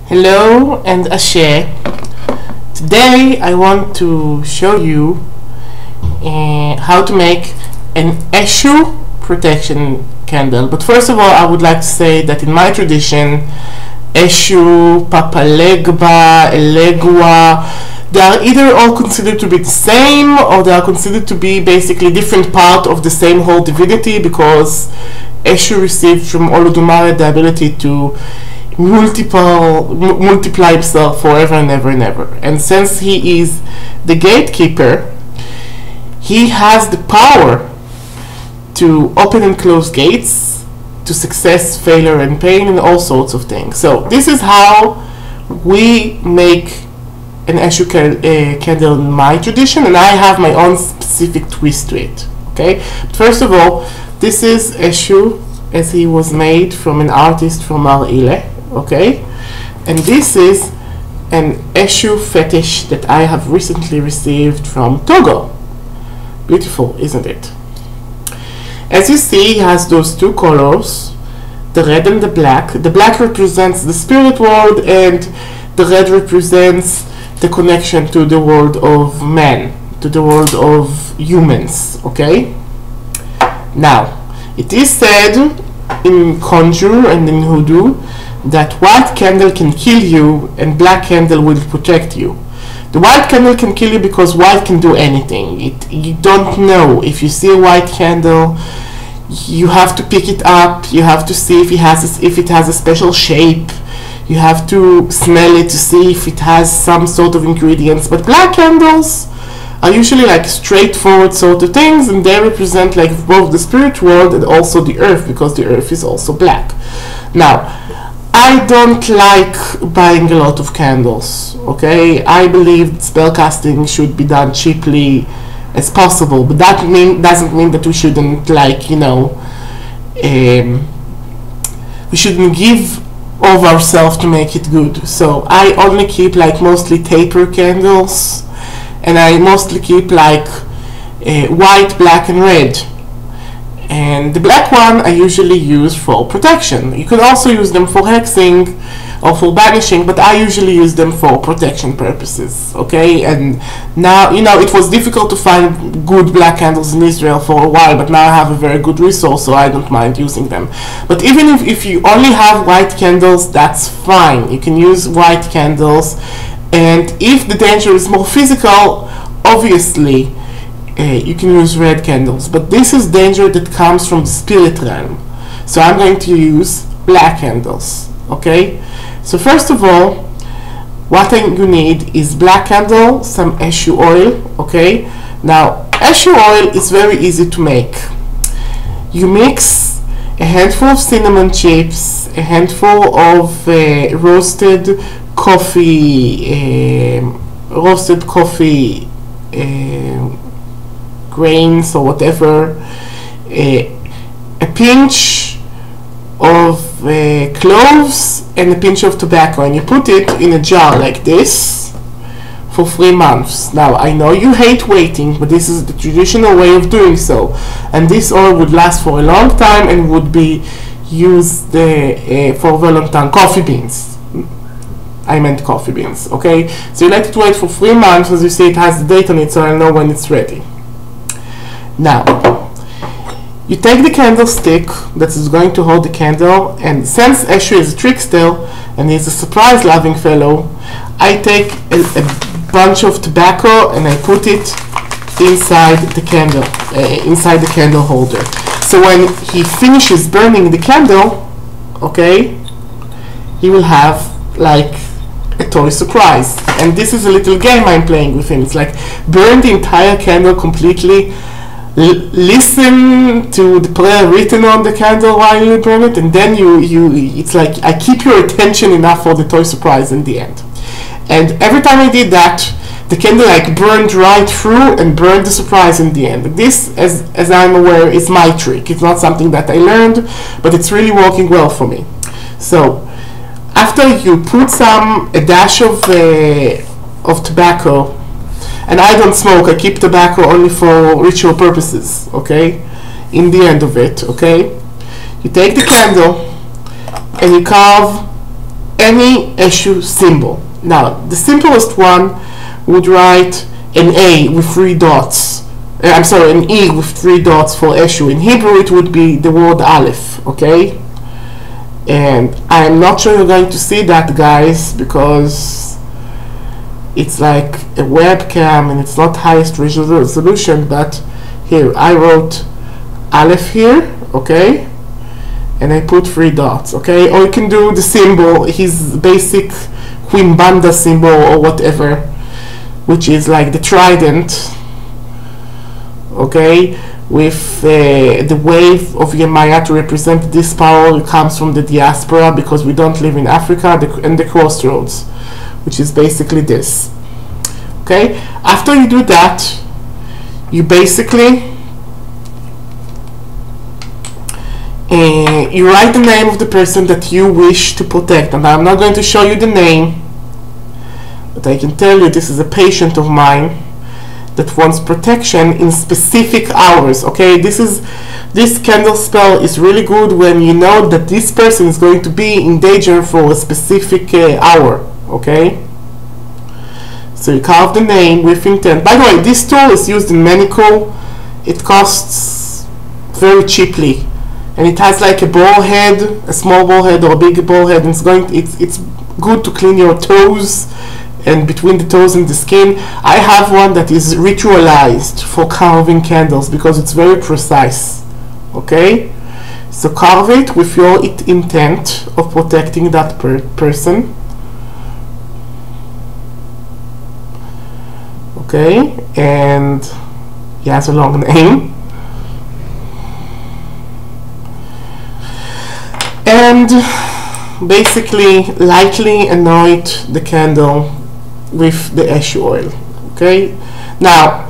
Hello and Ashe. Today I want to show you how to make an Eshu protection candle. But first of all, I would like to say that in my tradition, Eshu, Papa Legba, Elegua, they are either all considered to be the same, or they are considered to be basically different part of the same whole divinity, because Eshu received from Olodumare the ability to multiply himself forever and ever and ever. And since he is the gatekeeper, he has the power to open and close gates to success, failure, and pain, and all sorts of things. So this is how we make an Eshu candle in my tradition, and I have my own specific twist to it. Okay, but first of all, this is Eshu as he was made from an artist from Ile. Okay, and this is an Eshu fetish that I have recently received from Togo. Beautiful, isn't it? As you see, he has those two colors, the red and the black. The black represents the spirit world, and the red represents the connection to the world of man, to the world of humans. Okay, now it is said in conjure and in hoodoo that white candle can kill you and black candle will protect you. The white candle can kill you because white can do anything. You don't know. If you see a white candle, you have to pick it up. You have to see if it has a special shape. You have to smell it to see if it has some sort of ingredients. But black candles are usually like straightforward sort of things, and they represent like both the spirit world and also the earth, because the earth is also black. Now, I don't like buying a lot of candles, okay? I believe spellcasting should be done cheaply as possible, but that doesn't mean that we shouldn't, like, you know, we shouldn't give of ourselves to make it good. So I only keep like mostly taper candles, and I mostly keep like white, black, and red. And the black one I usually use for protection. You can also use them for hexing or for banishing, but I usually use them for protection purposes. Okay, and now, you know, it was difficult to find good black candles in Israel for a while, but now I have a very good resource, so I don't mind using them. But even if you only have white candles, that's fine. You can use white candles, and if the danger is more physical, obviously you can use red candles, but this is danger that comes from the spirit realm, so I'm going to use black candles. Okay, so first of all, what you need is black candle, some Eshu oil. Okay, now Eshu oil is very easy to make. You mix a handful of cinnamon chips, a handful of roasted coffee grains or whatever, a pinch of cloves, and a pinch of tobacco, and you put it in a jar like this for 3 months. Now, I know you hate waiting, but this is the traditional way of doing so, and this oil would last for a long time and would be used for a very long time. Coffee beans, I meant coffee beans. Okay, so you let it wait for 3 months. As you see, it has the date on it, so I know when it's ready. Now, you take the candlestick that is going to hold the candle, and since Eshu is a trickster and he's a surprise-loving fellow, I take a bunch of tobacco and I put it inside the candle holder. So when he finishes burning the candle, okay, he will have like a toy surprise. And this is a little game I'm playing with him. It's like burn the entire candle completely. Listen to the prayer written on the candle while you burn it, and then it's like I keep your attention enough for the toy surprise in the end. And every time I did that, the candle like burned right through and burned the surprise in the end. This, as I'm aware, is my trick. It's not something that I learned, but it's really working well for me. So after you put a dash of tobacco, and I don't smoke, I keep tobacco only for ritual purposes, okay? In the end of it, okay? You take the candle and you carve any Eshu symbol. Now, the simplest one would write an A with 3 dots. I'm sorry, an E with 3 dots for Eshu. In Hebrew, it would be the word Aleph, okay? And I'm not sure you're going to see that, guys, because it's like a webcam and it's not highest resolution, but here, I wrote Aleph here, okay? And I put 3 dots, okay? Or you can do the symbol, his basic Quimbanda symbol or whatever, which is like the trident, okay? With the wave of Yemaya to represent this power. It comes from the diaspora because we don't live in Africa, and the crossroads, which is basically this, okay? After you do that, you basically you write the name of the person that you wish to protect, and I'm not going to show you the name, but I can tell you this is a patient of mine that wants protection in specific hours, okay? This candle spell is really good when you know that this person is going to be in danger for a specific hour, okay? So you carve the name with intent. By the way, this tool is used in Manico. It costs very cheaply, and it has like a ball head, a small ball head or a big ball head, and it's good to clean your toes and between the toes and the skin. I have one that is ritualized for carving candles because it's very precise, okay? So carve it with your intent of protecting that person, okay? And he has a long name. And basically lightly anoint the candle with the Eshu oil, okay? Now,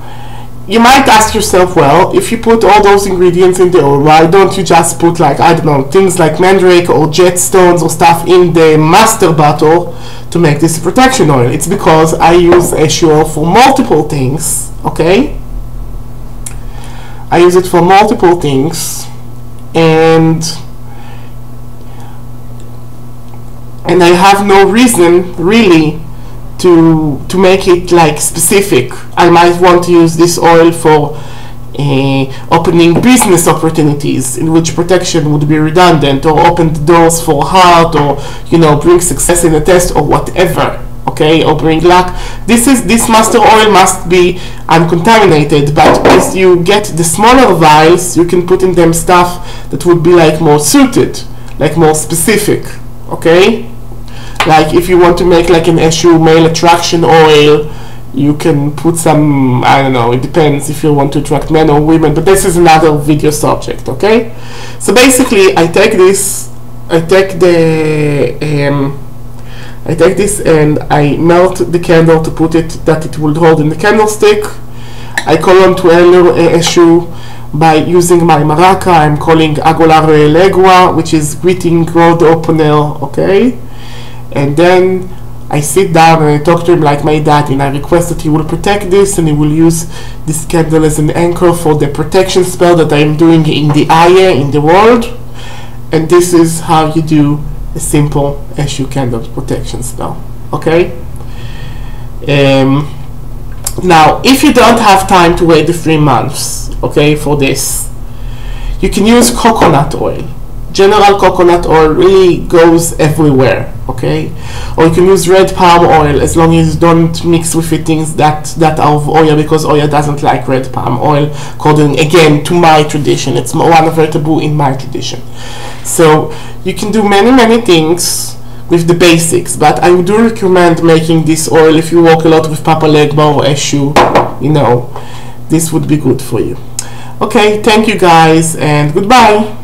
you might ask yourself, well, if you put all those ingredients in the oil, why don't you just put, like, I don't know, things like mandrake or jet stones or stuff in the master bottle to make this protection oil? It's because I use Eshu oil for multiple things, okay? I use it for multiple things, and I have no reason really to make it like specific. I might want to use this oil for opening business opportunities in which protection would be redundant, or open the doors for heart, or bring success in a test or whatever, okay, or bring luck. This master oil must be uncontaminated, but as you get the smaller vials, you can put in them stuff that would be like more suited, like more specific, okay? Like if you want to make like an Eshu male attraction oil, you can put some, I don't know, it depends if you want to attract men or women, but this is another video subject, okay? So basically I take this and I melt the candle to put it that it will hold in the candlestick. I call on to Eshu by using my maraca. I'm calling Agolar Elegua, which is greeting God opener, okay? And then I sit down and I talk to him like my dad, and I request that he will protect this, and he will use this candle as an anchor for the protection spell that I'm doing in the Aya, in the world. And this is how you do a simple Eshu candle protection spell, okay? Now, if you don't have time to wait the 3 months, okay, for this, you can use coconut oil. General coconut oil really goes everywhere, okay? Or you can use red palm oil, as long as you don't mix with it things that are of Oya, because Oya doesn't like red palm oil, according again to my tradition. It's one of the taboo in my tradition. So you can do many things with the basics, but I do recommend making this oil if you work a lot with Papa Legba or Eshu. This would be good for you. Okay, thank you guys, and goodbye.